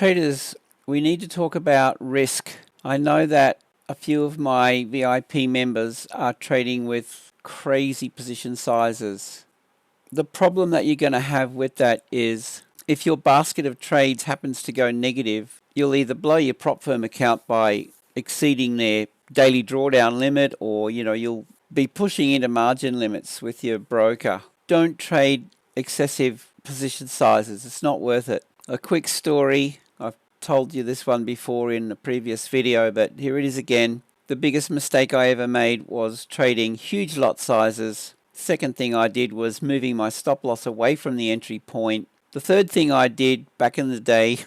traders, we need to talk about risk. I know that a few of my VIP members are trading with crazy position sizes. The problem that you're going to have with that is if your basket of trades happens to go negative, you'll either blow your prop firm account by exceeding their daily drawdown limit, or you'll be pushing into margin limits with your broker. Don't trade excessive position sizes. It's not worth it. A quick story. I've told you this one before in a previous video, but here it is again. The biggest mistake I ever made was trading huge lot sizes. Second thing I did was moving my stop loss away from the entry point. The third thing I did back in the day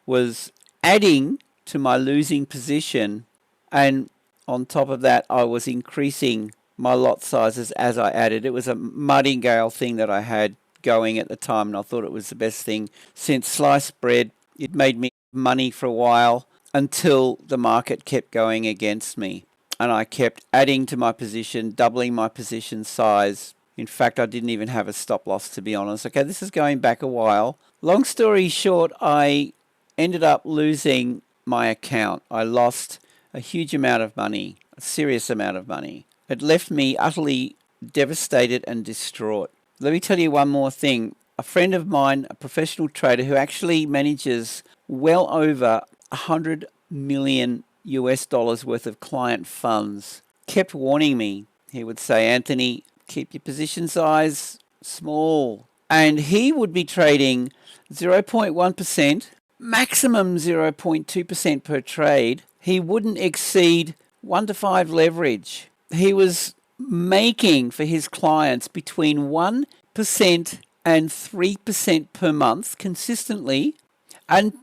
was adding to my losing position, and on top of that I was increasing my lot sizes as I added. It was a martingale thing that I had going at the time, and I thought it was the best thing since sliced bread. It made me money for a while until the market kept going against me, and I kept adding to my position, doubling my position size. In fact, I didn't even have a stop loss, to be honest. Okay, this is going back a while. Long story short, I ended up losing my account. I lost a huge amount of money, a serious amount of money. It left me utterly devastated and distraught. Let me tell you one more thing. A friend of mine, a professional trader who actually manages well over 100 million US dollars worth of client funds, kept warning me. He would say, Anthony, keep your position size small. And he would be trading 0.1%, maximum 0.2% per trade. He wouldn't exceed 1 to 5 leverage. He was making for his clients between 1% and 3% per month consistently, and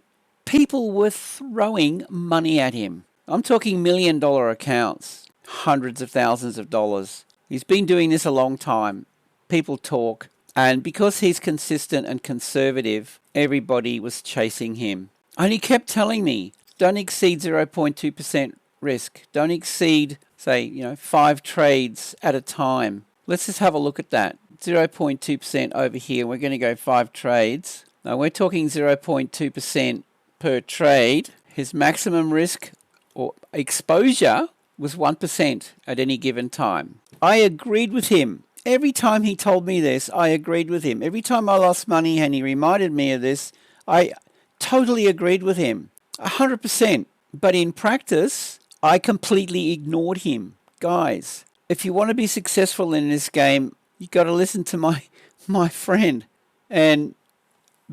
people were throwing money at him. I'm talking $1 million accounts, hundreds of thousands of dollars. He's been doing this a long time. People talk, and because he's consistent and conservative, everybody was chasing him. And he kept telling me, don't exceed 0.2% risk. Don't exceed, say, 5 trades at a time. Let's just have a look at that. 0.2% over here. We're going to go 5 trades. Now we're talking 0.2% per trade. His maximum risk or exposure was 1% at any given time. I agreed with him. Every time he told me this, I agreed with him. Every time I lost money and he reminded me of this, I totally agreed with him. 100%. But in practice, I completely ignored him. Guys, if you want to be successful in this game, you've got to listen to my friend and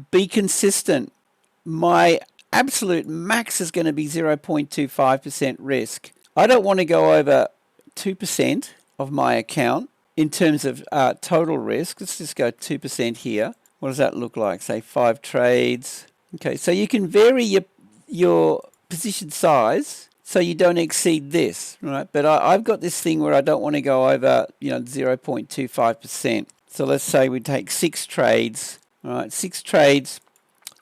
be consistent. My absolute max is going to be 0.25% risk. I don't want to go over 2% of my account in terms of total risk. Let's just go 2% here. What does that look like? Say 5 trades. Okay, so you can vary your position size so you don't exceed this, right? But I've got this thing where I don't want to go over 0.25%. So let's say we take 6 trades. All right, 6 trades,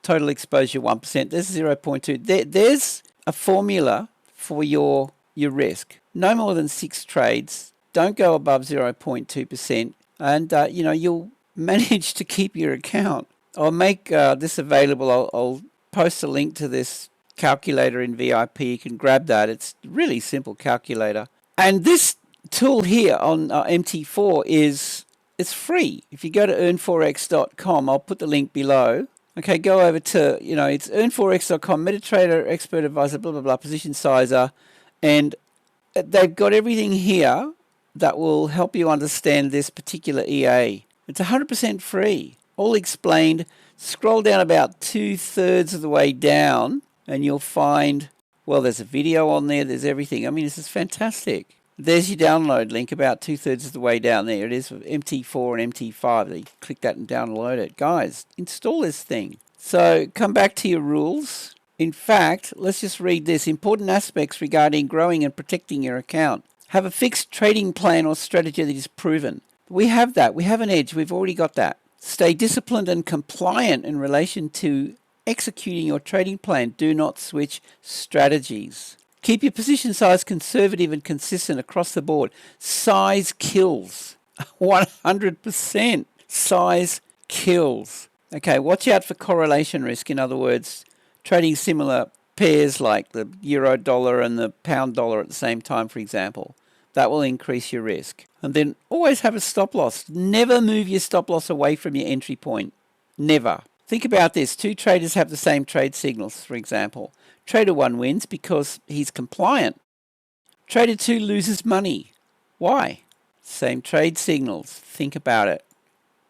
total exposure 1%. There's 0.2. There's a formula for your risk. No more than 6 trades. Don't go above 0.2%, and you'll manage to keep your account. I'll make this available. I'll post a link to this calculator in VIP. You can grab that. It's a really simple calculator. And this tool here on MT4 it's free. If you go to earnforex.com, I'll put the link below. Okay, go over to, it's earnforex.com, MetaTrader, expert advisor, blah, blah, blah, position sizer. And they've got everything here that will help you understand this particular EA. It's 100% free, all explained. Scroll down about 2/3 of the way down and you'll find, well, there's a video on there, there's everything. I mean, this is fantastic. There's your download link about 2/3 of the way down there. It is for MT4 and MT5. You click that and download it. Guys, install this thing. So come back to your rules. In fact, let's just read this. Important aspects regarding growing and protecting your account. Have a fixed trading plan or strategy that is proven. We have that. We have an edge. We've already got that. Stay disciplined and compliant in relation to executing your trading plan. Do not switch strategies. Keep your position size conservative and consistent across the board. Size kills. 100%. Size kills. Okay, watch out for correlation risk. In other words, trading similar pairs like the euro dollar and the pound dollar at the same time, for example. That will increase your risk. And then always have a stop loss. Never move your stop loss away from your entry point. Never. Think about this. Two traders have the same trade signals, for example. Trader 1 wins because he's compliant. Trader 2 loses money. Why? Same trade signals. Think about it.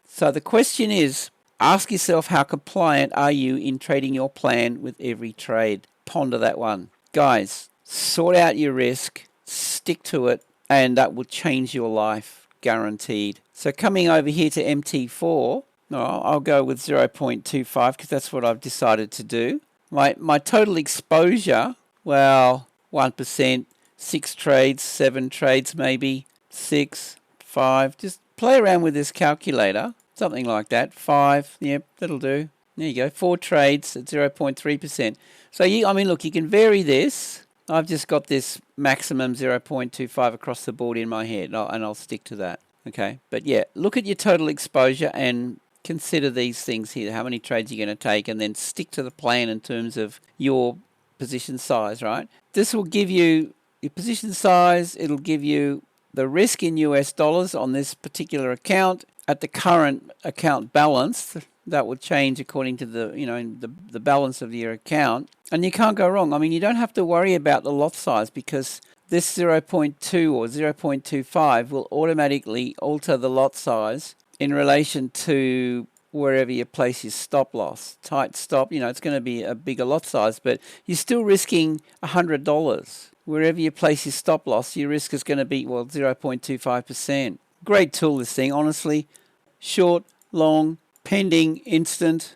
So the question is, ask yourself, how compliant are you in trading your plan with every trade? Ponder that one. Guys, sort out your risk, stick to it, and that will change your life, guaranteed. So coming over here to MT4, no, I'll go with 0.25 because that's what I've decided to do. My total exposure, well, 1%, 6 trades, 7 trades maybe, 6, 5. Just play around with this calculator, something like that. 5, yep, that'll do. There you go, 4 trades at 0.3%. So look, you can vary this. I've just got this maximum 0.25 across the board in my head, and I'll stick to that. Okay, but yeah, look at your total exposure and consider these things here, how many trades you're going to take, and then stick to the plan in terms of your position size, right? This will give you your position size, it'll give you the risk in US dollars on this particular account at the current account balance. That will change according to the balance of your account, and you can't go wrong. You don't have to worry about the lot size because this 0.2 or 0.25 will automatically alter the lot size in relation to wherever you place your stop loss. Tight stop, it's going to be a bigger lot size, but you're still risking $100. Wherever you place your stop loss, your risk is going to be, 0.25%. Great tool, this thing, honestly. Short, long, pending, instant.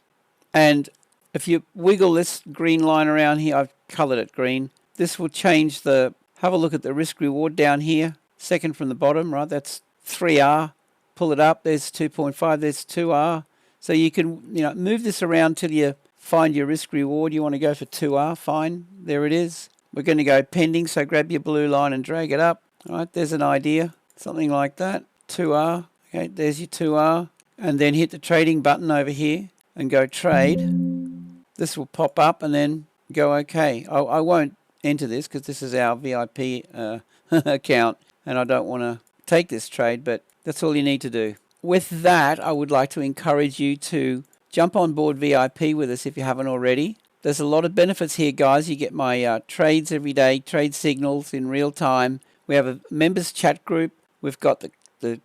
And if you wiggle this green line around here, I've colored it green, this will change have a look at the risk reward down here, second from the bottom, right? That's 3R. Pull it up, there's 2.5, there's 2R. So you can move this around till you find your risk reward. You want to go for 2R, fine, there it is. We're going to go pending, so grab your blue line and drag it up. All right, there's an idea, something like that. 2R, okay, there's your 2R. And then hit the trading button over here and go trade. This will pop up and then go okay. I won't enter this because this is our VIP account and I don't want to take this trade, but that's all you need to do. With that, I would like to encourage you to jump on board VIP with us if you haven't already. There's a lot of benefits here, guys. You get my trades every day, trade signals in real time. We have a members chat group. We've got the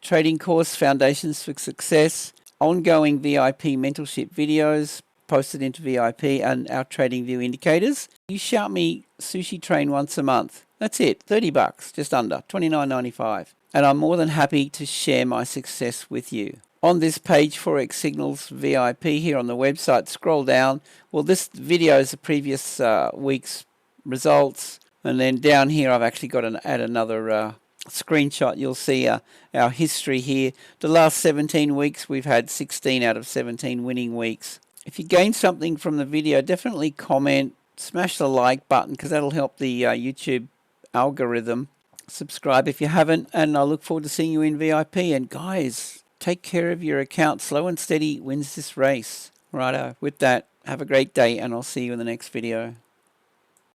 trading course, Foundations for Success, ongoing VIP mentorship videos posted into VIP, and our TradingView indicators. You shout me sushi train once a month. That's it, $30, just under, $29.95. And I'm more than happy to share my success with you. On this page, Forex Signals VIP here on the website, scroll down. Well, this video is the previous week's results. And then down here, I've actually got to add another screenshot. You'll see our history here. The last 17 weeks, we've had 16 out of 17 winning weeks. If you gain something from the video, definitely comment, smash the like button because that'll help the YouTube algorithm. Subscribe if you haven't, and I look forward to seeing you in VIP. And guys, take care of your account. Slow and steady wins this race. Righto. With that, have a great day, and I'll see you in the next video.